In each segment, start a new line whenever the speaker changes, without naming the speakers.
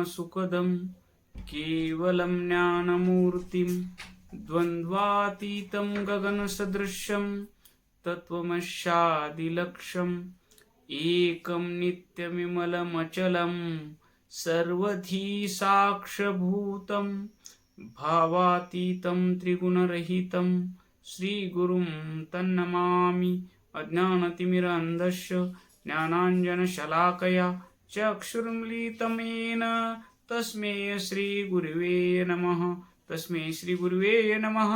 सुखदं केवलं ज्ञानमूर्तिं द्वन्द्वातीतं गगनसदृशं तत्त्वमस्यादिलक्ष्यम् एकं नित्यविमलमचलं सर्वधी साक्षभूतं भावातीतं त्रिगुणरहितं श्रीगुरुं तन्नमामि। अज्ञानतिमिरान्धस्य ज्ञानाञ्जनशलाकया चक्षुरुन्मीलितं येन तस्मै श्रीगुरुवे नमः। तस्मै श्रीगुरुवे नमः।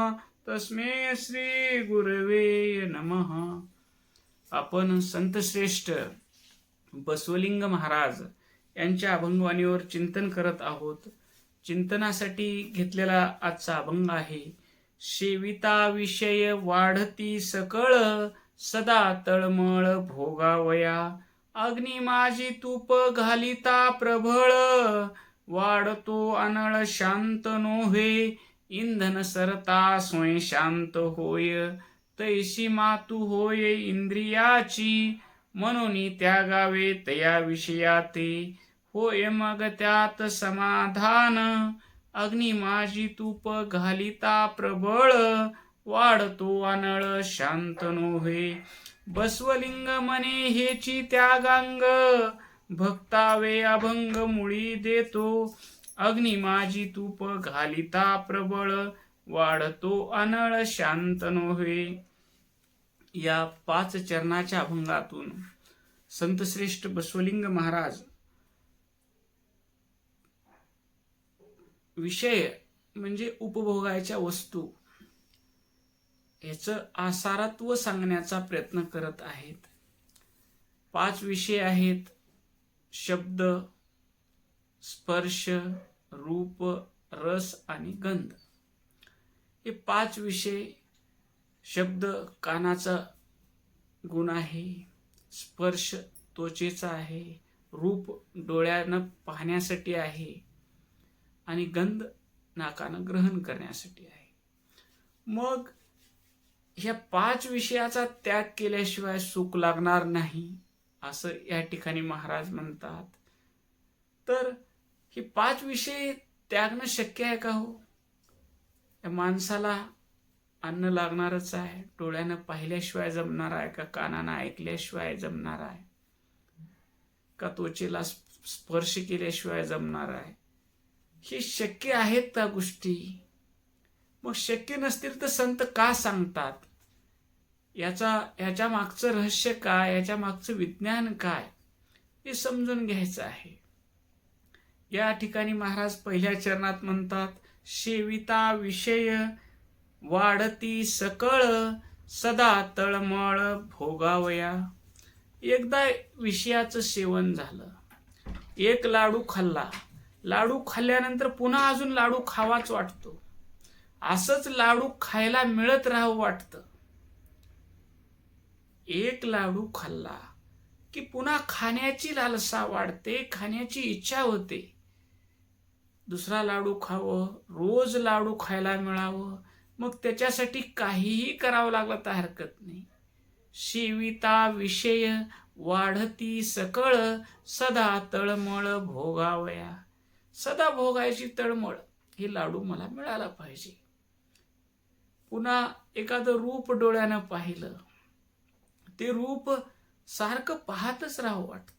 तस्मै श्रीगुरुवे नमः। आपण संतश्रेष्ठ बसवलिंग महाराज यांच्या अभंगवाणीवर चिंतन करत आहोत। चिंतनासाठी घेतलेला आजचा अभंग आहे, सेविता विषय वाढती सकळ सदा तळमळ भोगावया। अग्नी माझी तूप घालिता प्रबळ वाढतो अनळ शांत नोहे। इंधन सरता स्वयं शांत होय तैसी मातू होय इंद्रियाची। म्हणून त्यागावे तया विषयाते होय मग त्यात समाधान। अग्नी माझी तूप घालिता प्रबळ वाढतो अनळ शांत नोहे। बसवलिंग म्हणे हेची त्यागांग भक्तावे अभंग मुळी देतो। अग्नी माझी तूप घालिता प्रबळ वाढतो अनळ शांत नोहे। या 5 चरणाच्या अभंगातून संतश्रेष्ठ बसवलिंग महाराज विषय म्हणजे उपभोगाच्या वस्तू याचं आसारत्व सांगण्याचा प्रयत्न करत आहेत। 5 विषय आहेत, शब्द, स्पर्श, रूप, रस आणि गंध। हे 5 विषय, शब्द कानाचा गुण आहे, स्पर्श त्वचेचा आहे, रूप डोळ्यानं पाहण्यासाठी आहे आणि गंध नाकानं ग्रहण करण्यासाठी आहे। मग ह्या 5 विषयाचा त्याग केल्याशिवाय सुख लागणार नाही असं या ठिकाणी महाराज म्हणतात। तर हे 5 विषय त्यागणं शक्य आहे का हो? या माणसाला अन्न लागणारच आहे, डोळ्यानं पाहिल्याशिवाय जमणार आहे का? कानानं ऐकल्याशिवाय जमणार आहे का? त्वचेला स्पर्श केल्याशिवाय जमणार आहे? हे शक्य आहेत त्या गोष्टी? मग शक्य नसतील तर संत का सांगतात? याच्या मागचं रहस्य काय, याच्या मागचं विज्ञान काय हे समजून घ्यायचं आहे। या ठिकाणी महाराज पहिल्या चरणात म्हणतात, सेविता विषय वाढती सकळ सदा तळमळ भोगावया। एकदा विषयाचं सेवन झालं, एक लाडू खाल्ला, लाडू खाल्ल्यानंतर पुन्हा अजून लाडू खावाच वाटतो, असंच लाडू खायला मिळत राहावं वाटतं। एक लाडू खाल्ला की पुन्हा खाण्याची लालसा वाढते, खाण्याची इच्छा होते, दुसरा लाडू खावं, रोज लाडू खायला मिळावं, मग त्याच्यासाठी काहीही करावं लागलं तर हरकत नाही। सेविता विषय वाढती सकळ सदा तळमळ भोगावया। सदा भोगायची तळमळ, हे लाडू मला मिळाला पाहिजे। पुन्हा एखादं रूप डोळ्यानं पाहिलं, ते रूप सारखं पाहतच राहावं वाटते।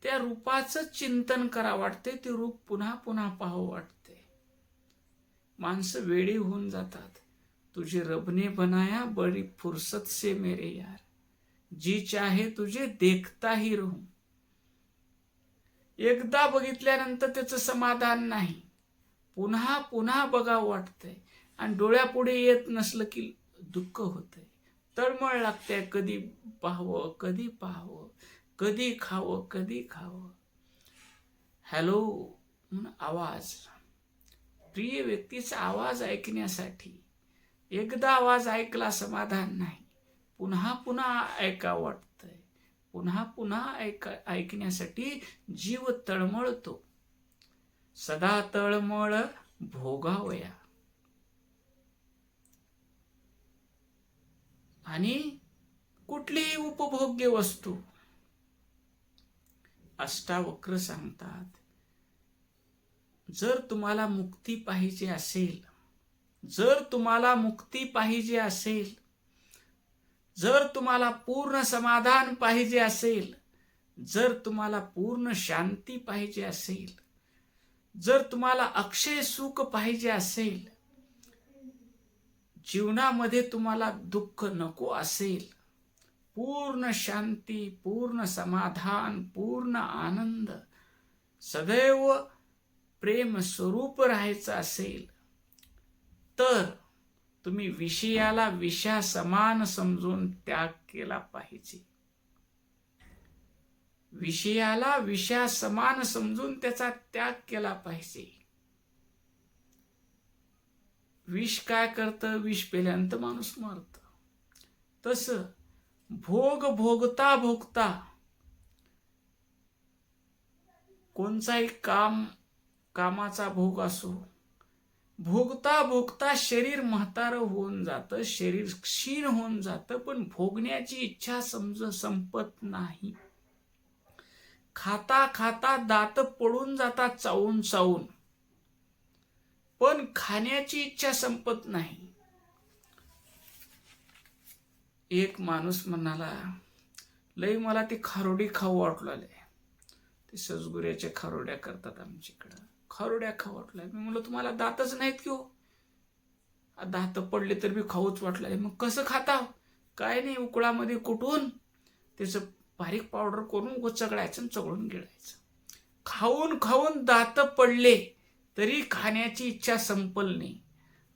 त्या रूपाचं चिंतन करावं वाटते, ते रूप पुन्हा पुन्हा पाहावं वाटते। माणसं वेडी होऊन जातात। तुझे रब ने बनाया बड़ी फुर्सत से मेरे यार, जी चाहे तुझे देखता ही रहूं। एकदा बघितल्यानंतर त्याचं समाधान नाही, पुन्हा पुन्हा बघावं वाटतंय आणि डोळ्यापुढे येत नसलं की दुःख होतंय, तळमळ लागते। कधी पाहावं, कधी पाहावं, कधी खावं, कधी खावं। हॅलो म्हणून आवाज, प्रिय व्यक्तीचा आवाज ऐकण्यासाठी एकदा आवाज ऐकला समाधान नाही, पुन्हा पुन्हा ऐकावं वाटतंय, पुन्हा पुन्हा ऐकण्यासाठी जीव तळमळतो। सदा तळमळ भोगावया। आणि कुठलीही उपभोग्य वस्तू. अष्टावक्र सांगतात, जर तुम्हाला मुक्ती पाहिजे असेल, जर तुम्हाला मुक्ती पाहिजे असेल, जर तुम्हाला पूर्ण समाधान पाहिजे असेल, जर तुम्हाला पूर्ण शांती पाहिजे असेल, जर तुम्हाला अक्षय सुख पाहिजे असेल, जीवनामध्ये तुम्हाला दुःख नको असेल, पूर्ण शांती, पूर्ण समाधान, पूर्ण आनंद, सदैव प्रेम स्वरूप राहायचं असेल, तर तुम्ही विषयाला विषया समान समजून त्याग केला पाहिजे. विषयाला विषया समान समजून त्याचा त्याग केला पाहिजे. विष काय करतं? विष पेल्यानंतर माणूस मरत. तसं भोग भोगता भोगता कोणताही कामाचा भोग असो, भोगता भोगता शरीर म्हातारं होऊन जातं, शरीर क्षीण होऊन जातं, पण भोगण्याची इच्छा संपत नाही. खाता खाता दात पडून जातात चावून चावून, पण खाण्याची इच्छा संपत नाही. एक माणूस म्हणाला, लई मला ती खारोडी खाऊ वाटले. ते सजगुऱ्याच्या खारोड्या करतात आमच्याकडं, खारोड्या खाऊ वाटल्या. मी म्हणलं, तुम्हाला दातच नाहीत की हो? दात पडले तर मी खाऊच वाटले. मग कसं खाता? काय नाही, उकळामध्ये कुटून त्याचं बारीक पावडर करून चगळायचं आणि चगळून गिळायचं. खाऊन खाऊन दात पडले तरी खाण्याची इच्छा संपल नाही.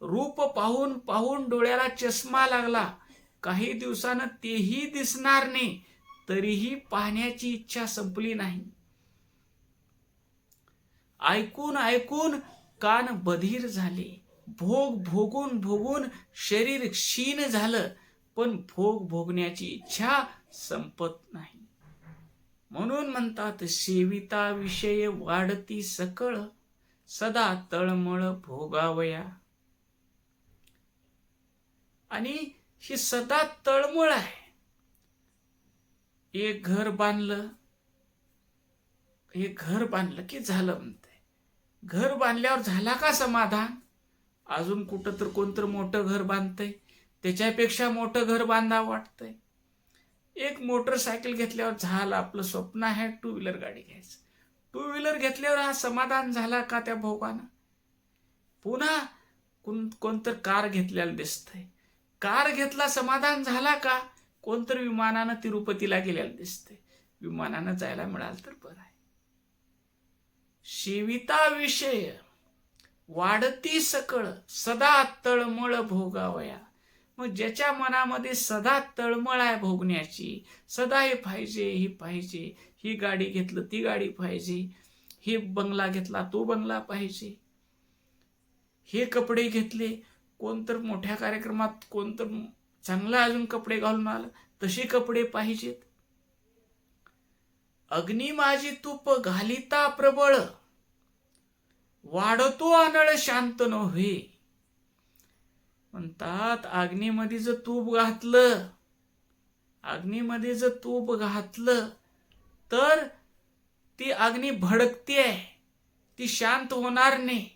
रूप पाहून पाहून डोळ्याला चष्मा लागला, काही दिवसानं तेही दिसणार नाही, तरीही पाहण्याची इच्छा संपली नाही. ऐकून ऐकून कान बधीर झाले, भोग भोगून भोगून शरीर क्षीण झालं, पण भोग भोगण्याची इच्छा संपत नाही. म्हणून म्हणतात, सेविता विषय वाढती सकळ, सदा तळमळ भोगावया. आणि ही सदा तळमळ आहे. एक घर बांधलं की झालं म्हणते. घर बांधल्यावर झाला का समाधान? अजून कुठं तर कोणतर मोठं घर बांधतंय, त्याच्यापेक्षा मोठं घर बांधावं वाटतंय. एक मोटरसायकल घेतल्यावर झालं, आपलं स्वप्न आहे टू व्हीलर गाडी घ्यायचं. टू व्हीलर घेतल्यावर हा समाधान झाला का त्या भोगानं? पुन्हा कोणतर कार घेतल्याला दिसतंय, कार घेतला समाधान झाला का? कोणतर विमानानं तिरुपतीला गेल्याला दिसतंय, विमानानं जायला मिळालं तर बरं आहे. सेविता विषय वाढती सकळ, सदा तळमळ भोगावया. मग ज्याच्या मनामध्ये सदा तळमळ आहे भोगण्याची, सदा हे पाहिजे, ही पाहिजे, ही गाडी घेतलं ती गाडी पाहिजे, हे बंगला घेतला तो बंगला पाहिजे, हे कपडे घेतले, कोणतर मोठ्या कार्यक्रमात कोणतर चांगला अजून कपडे घालून आलं, तसे कपडे पाहिजेत. अग्नी माझी तूप घालिता प्रबळ, वाढतो अनळ शांत नव्हे. म्हणतात, अग्नीमध्ये जर तूप घातलं तर ती अग्नी भडकते, ती शांत होणार नाही.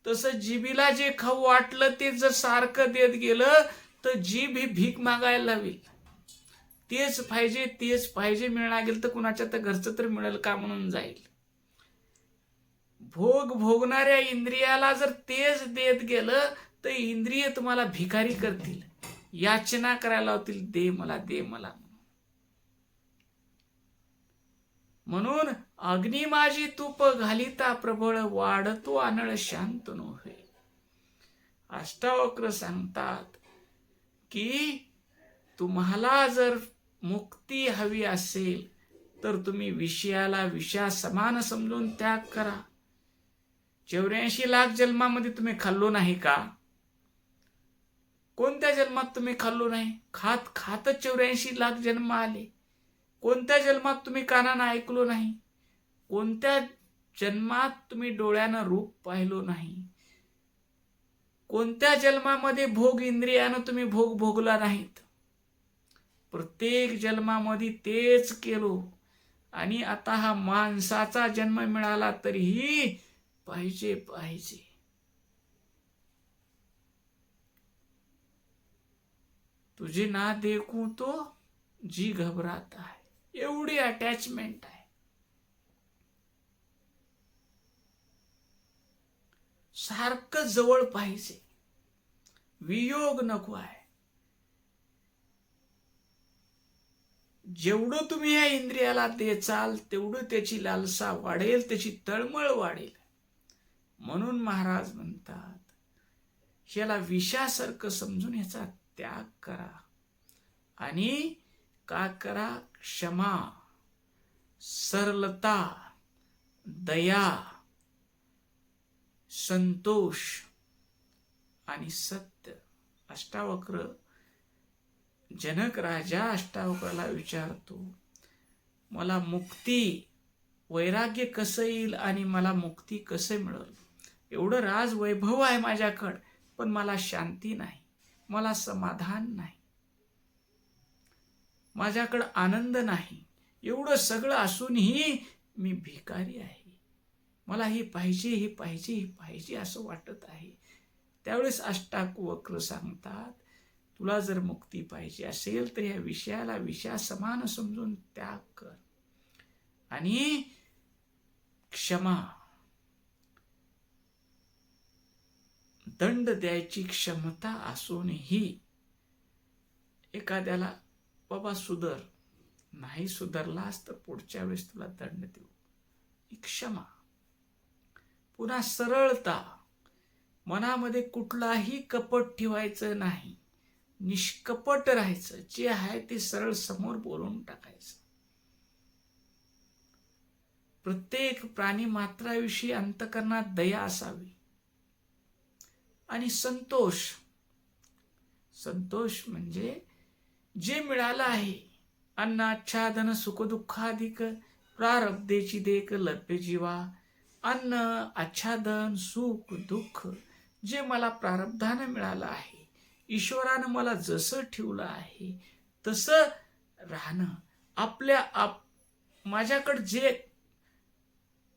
तसं जिभीला जे खाऊ वाटलं ते जर सारखं देत गेलं तर जीभ ही भीक मागायला लावेल. तेच पाहिजे मिळणार गेलं तर कुणाच्या तर घरचं तर मिळेल का म्हणून जाईल. भोग भोगणाऱ्या इंद्रियाला जर तेच देत गेलं तर इंद्रिय तुम्हाला भिकारी करतील, याचना करायला लावतील, दे मला दे मला. म्हणून अग्नी माझी तूप घालिता प्रबळ, वाढतो अनळ शांत नव्हे. अष्टावक्र सांगतात की तुम्हाला जर मुक्ती हवी असेल तर तुम्ही विषयाला विषया समान समजून त्याग करा. 84 लाख जन्मामध्ये तुम्ही खाल्लो नाही का? कोणत्या जन्मात तुम्ही खाल्लो नाही? खात खातच 84 लाख जन्म आले. कोणत्या जन्मात तुम्ही कानानं ऐकलो नाही? कोणत्या जन्मात तुम्ही डोळ्यानं रूप पाहिलो नाही? कोणत्या जन्मामध्ये भोग इंद्रियानं तुम्ही भोग भोगला नाहीत? प्रत्येक जन्मामध्ये तेच केलो आणि आता हा माणसाचा जन्म मिळाला तरीही पाहिजे पाहिजे. तुझे ना देखूं तो जी घबराता है. एवढी अटॅचमेंट आहे. सारखं जवळ पाहिजे, वियोग नको आहे. जेवढं तुम्ही या इंद्रियाला देचाल तेवढं त्याची लालसा वाढेल, त्याची तळमळ वाढेल. म्हणून महाराज म्हणतात, याला विषासारखं समजून याचा त्याग करा. आणि का करा? क्षमा, सरलता, दया, संतोष आणि सत्य. अष्टावक्र जनक राजा अष्टावक्राला विचारतो, मला मुक्ती, वैराग्य कसं येईल आणि मला मुक्ती कसं मिळेल? एवढं राज वैभव आहे माझ्याकडं, पण मला शांती नाही, मला समाधान नाही, माझ्याकडं आनंद नाही. एवढं सगळं असूनही मी भिकारी आहे. मला हे पाहिजे, हे पाहिजे, हे पाहिजे असं वाटत आहे. त्यावेळेस अष्टावक्र सांगतात, तुला जर मुक्ती पाहिजे असेल तर या विषयाला विषयासमान समजून त्याग कर. आणि क्षमा, दंड द्यायची क्षमता असूनही एखाद्याला बाबा सुधर, नाही सुधरलास तर पुढच्या वेळेस तुला दंड देऊ, ही क्षमा. पुन्हा सरळता, मनामध्ये कुठलाही कपट ठेवायचं नाही, निष्कपट राहायचं, जे आहे ते सरळ समोर बोलून टाकायचं. प्रत्येक प्राणी मात्राविषयी अंतःकरणात दया असावी. आणि संतोष, संतोष म्हणजे जे मिळालं आहे, अन्न आच्छादन सुखदुःखाधिक प्रारब्धेची देख लभ्य जीवा. अन्न, आच्छादन, सुख, दुःख जे मला प्रारब्धानं मिळालं आहे, ईश्वरानं मला जसं ठेवलं आहे तसं राहणं. माझ्याकडं जे,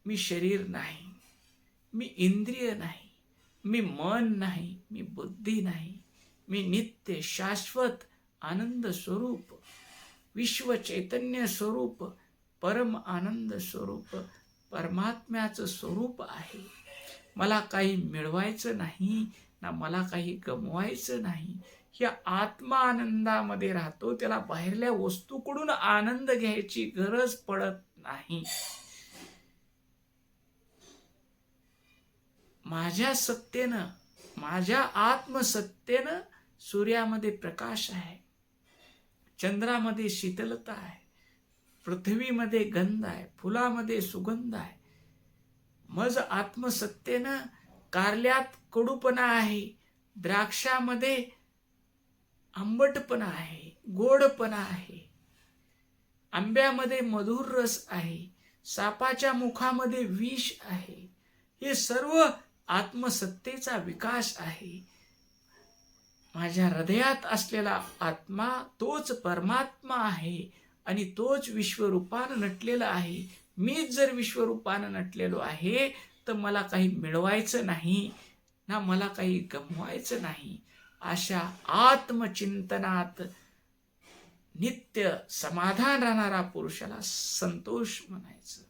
मी शरीर नाही, मी इंद्रिय नाही, मी मन नाही, मी बुद्धी नाही, मी नित्य शाश्वत आनंद स्वरूप, विश्व चैतन्य स्वरूप, परम आनंद स्वरूप, परमात्म्याचं स्वरूप आहे. मला काही मिळवायचं नाही ना मला काही गमवायचं नाही. या आत्मा आनंदामध्ये राहतो, त्याला बाहेरल्या वस्तूकडून आनंद घ्यायची गरज पडत नाही. माझ्या सत्तेनं, माझ्या आत्मसत्तेनं सूर्यामध्ये प्रकाश आहे, चंद्रामध्ये शीतलता आहे, पृथ्वीमध्ये गंध आहे, फुलामध्ये सुगंध आहे. मज आत्मसत्तेनं कारल्यात कडूपणा आहे, द्राक्षामध्ये आंबटपणा आहे, गोडपणा आहे, आंब्यामध्ये मधुर रस आहे, सापाच्या मुखामध्ये विष आहे. हे सर्व आत्मसत्तेचा विकास आहे. माझ्या हृदयात असलेला आत्मा तोच परमात्मा आहे आणि तोच विश्वरूपानं नटलेला आहे. मीच जर विश्वरूपानं नटलेलो आहे तर मला काही मिळवायचं नाही ना मला काही गमवायचं नाही. अशा आत्मचिंतनात नित्य समाधान राहणारा पुरुषाला संतोष म्हणायचं.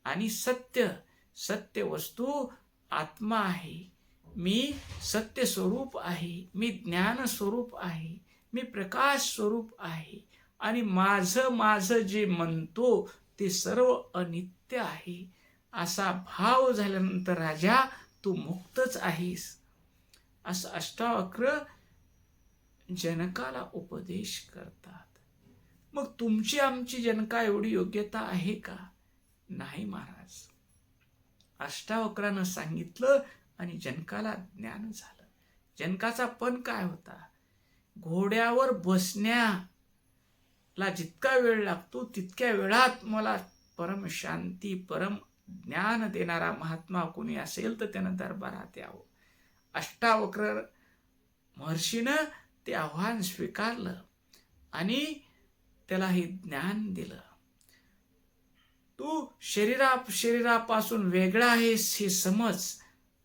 आणि सत्य, सत्य वस्तू आत्मा आहे. मी सत्य स्वरूप आहे, मी ज्ञान स्वरूप आहे, मी प्रकाश स्वरूप आहे. आणि माझं जे म्हणतो ते सर्व अनित्य आहे. असा भाव झाल्यानंतर राजा तू मुक्तच आहेस, असं अष्टावक्र जनकाला उपदेश करतात. मग तुमची आमची जनका एवढी योग्यता आहे का? नाही महाराज. अष्टावक्रानं सांगितलं आणि जनकाला ज्ञान झालं. जनकाचा पण काय होता? घोड्यावर बसण्याला जितका वेळ लागतो तितक्या वेळात मला परम शांती, परम ज्ञान देणारा महात्मा कोणी असेल तर त्यानं दरबारात यावं. अष्टावक्र महर्षीनं ते आव्हान स्वीकारलं आणि त्याला हे ज्ञान दिलं. तू शरीरापासून वेगळा आहेस हे समज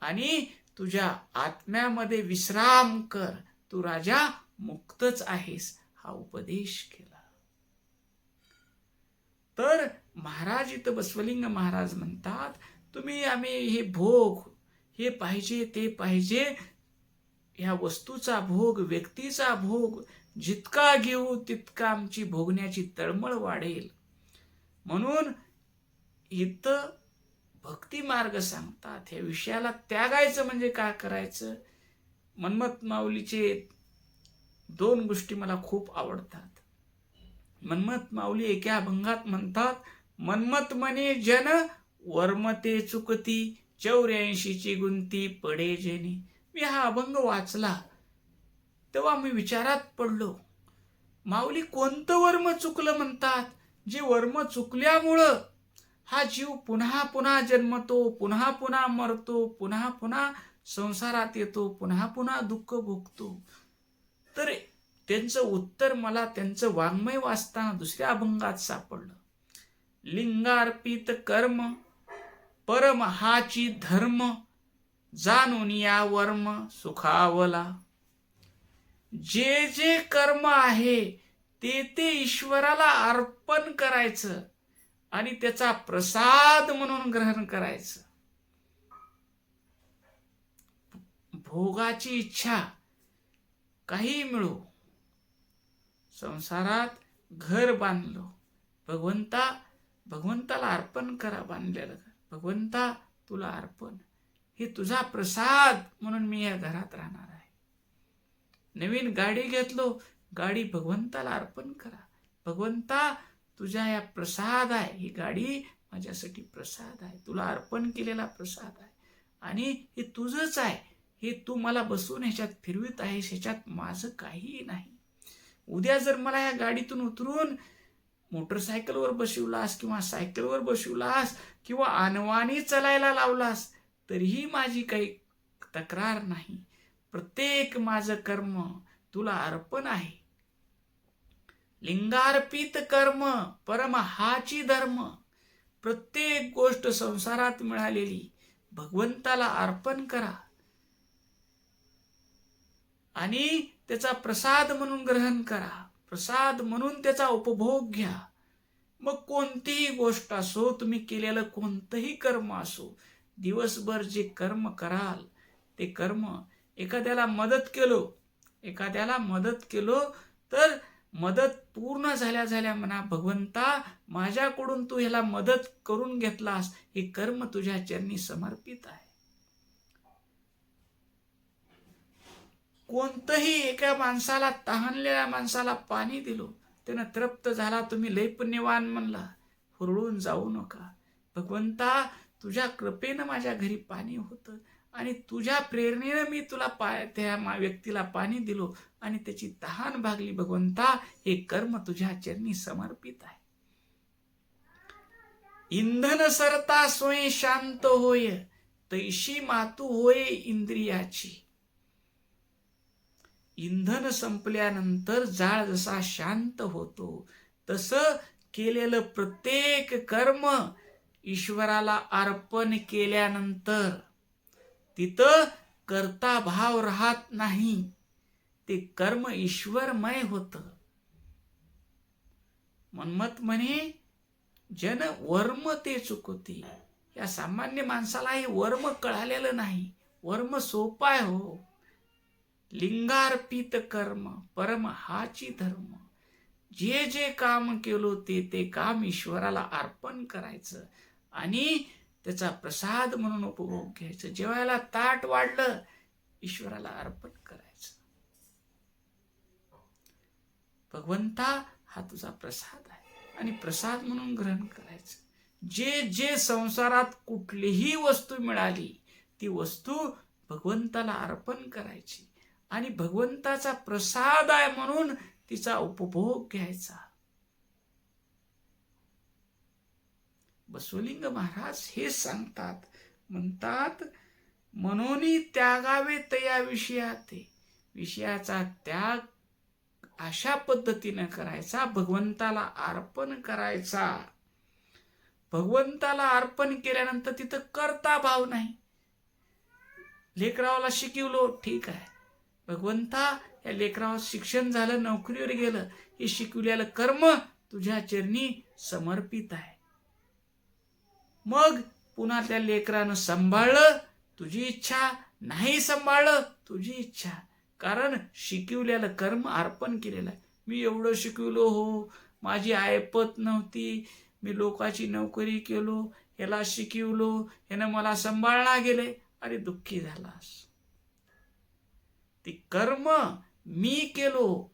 आणि तुझ्या आत्म्यामध्ये विश्राम कर. तू राजा मुक्तच आहेस हा उपदेश केला. तर महाराज इथं बसवलिंग महाराज म्हणतात, आम्ही हे भोग, हे पाहिजे ते पाहिजे, ह्या वस्तूचा भोग, व्यक्तीचा भोग जितका घेऊ तितका आमची भोगण्याची तळमळ वाढेल. म्हणून इथं भक्ती मार्ग सांगतात. ह्या विषयाला त्यागायचं म्हणजे काय करायचं. मन्मथ माऊलीचे 2 गोष्टी मला खूप आवडतात. मन्मथ माऊली एका अभंगात म्हणतात, मन्मथ म्हणे जन वर्मते चुकती 84ची गुंती पडे जेणे. मी हा अभंग वाचला तेव्हा मी विचारात पडलो, माऊली कोणतं वर्म चुकलं म्हणतात, जे वर्म चुकल्यामुळं हा जीव पुन्हा पुन्हा जन्मतो, पुन्हा पुन्हा मरतो, पुन्हा पुन्हा संसारात येतो, पुन्हा पुन्हा दुःख भोगतो. तर त्यांचं उत्तर मला त्यांचं वाङ्मय वाचताना दुसऱ्या अभंगात सापडलं. लिंगार्पित कर्म परम हाची धर्म जाणून या वर्म सुखावला. जे जे कर्म आहे ते ईश्वराला अर्पण करायचं आणि त्याचा प्रसाद म्हणून ग्रहण करायचं. भोगाची इच्छा काही मिळो, संसारात घर बांधलो, भगवंताला अर्पण करा. बांधलेलं घर भगवंता तुला अर्पण, हे तुझा प्रसाद म्हणून मी या घरात राहणार आहे. नवीन गाडी घेतलो, गाडी भगवंताला अर्पण करा. भगवंता तुझ्या या प्रसाद आहे, ही गाडी माझ्यासाठी प्रसाद आहे, तुला अर्पण केलेला प्रसाद आहे आणि हे तुझंच आहे. हे तू मला बसवून ह्याच्यात फिरवित आहेस, ह्याच्यात माझं काहीही नाही. उद्या जर मला या गाडीतून उतरून मोटरसायकलवर बसवलास किंवा सायकलवर बसवलास किंवा अनवाणी चालायला लावलास तरीही माझी काही तक्रार नाही. प्रत्येक माझं कर्म तुला अर्पण आहे. लिंगार्पित कर्म परम हाची धर्म. प्रत्येक गोष्ट संसारात मिळालेली भगवंताला अर्पण करा आणि त्याचा प्रसाद म्हणून ग्रहण करा. प्रसाद म्हणून त्याचा उपभोग घ्या. मग कोणतीही गोष्ट असो, तुम्ही केलेलं कोणतंही कर्म असो, दिवसभर जे कर्म कराल ते कर्म, एखाद्याला मदत केलो तर मदत पूर्ण झाल्या म्हणा, भगवंता माझ्याकडून तू ह्याला मदत करून घेतलास, हे कर्म तुझ्या चरणी समर्पित आहे. कोणतंही एका माणसाला, तहानलेल्या माणसाला पाणी दिलो, त्यानं तृप्त झाला, तुम्ही लय पुण्यवान म्हणला, हुरळून जाऊ नका. भगवंता तुझ्या कृपेनं माझ्या घरी पाणी होतं आणि तुझ्या प्रेरणेनं मी तुला त्या व्यक्तीला पाणी दिलो आणि त्याची तहान भागली. भगवंता हे कर्म तुझ्या चरणी समर्पित आहे. इंधन सरता सोय शांत होय, तैशी मातू होय इंद्रियाची. इंधन संपल्यानंतर जाळ जसा शांत होतो, तसं केलेलं प्रत्येक कर्म ईश्वराला अर्पण केल्यानंतर तिथं कर्ता भाव राहत नाही, ते कर्म ईश्वरमय होतं. मन्मथ म्हणे जन वर्म ते चुकती. या सामान्य माणसाला हे वर्म कळालेलं नाही. वर्म सोपा आहे हो. लिंगार्पित कर्म परम हाची धर्म. जे जे काम केलो ते काम ईश्वराला अर्पण करायचं आणि त्याचा प्रसाद म्हणून उपभोग घ्यायचं. जेवायला ताट वाढलं, ईश्वराला अर्पण करायचं. भगवंता हा तुझा प्रसाद आहे आणि प्रसाद म्हणून ग्रहण करायचं. जे जे संसारात कुठलीही वस्तू मिळाली ती वस्तू भगवंताला अर्पण करायची आणि भगवंताचा प्रसाद आहे म्हणून तिचा उपभोग घ्यायचा. बसवलिंग महाराज हे सांगतात, म्हणतात म्हणून त्यागावे तया विषयाते. विषयाचा त्याग अशा पद्धतीनं करायचा, भगवंताला अर्पण करायचा. भगवंताला अर्पण केल्यानंतर तिथं कर्ता भाव नाही. लेकरावाला शिकवलो, ठीक आहे, भगवंता या लेकरावर शिक्षण झालं, नोकरीवर गेलं, हे शिकवलेलं कर्म तुझ्या चरणी समर्पित आहे. मग पुन्हा त्या लेकरानं सांभाळलं, तुझी इच्छा, नाही सांभाळलं, तुझी इच्छा. कारण शिकवलेलं कर्म अर्पण केलेलं आहे. मी एवढं शिकवलो हो, माझी ऐपत नव्हती, मी लोकाची नोकरी केलो, याला शिकवलो, यानं मला सांभाळला गेले, अरे दुःखी झालास. ती कर्म मी केलो,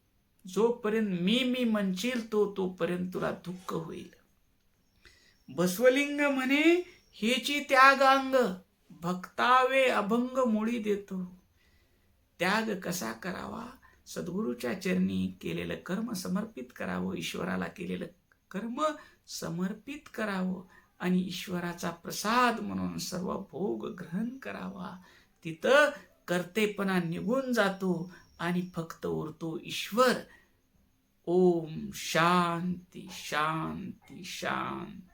जोपर्यंत मी म्हणशील तोपर्यंत तुला दुःख होईल. बसवलिंग म्हणे, हेची त्यागांग भक्तावे अभंग मुळी देतो. त्याग कसा करावा? सद्गुरूच्या चरणी केलेलं कर्म समर्पित करावं, ईश्वराला केलेलं कर्म समर्पित करावं आणि ईश्वराचा प्रसाद म्हणून सर्व भोग ग्रहण करावा. तिथं कर्तेपणा निघून जातो आणि फक्त उरतो ईश्वर. ओम शांती शांती शांती.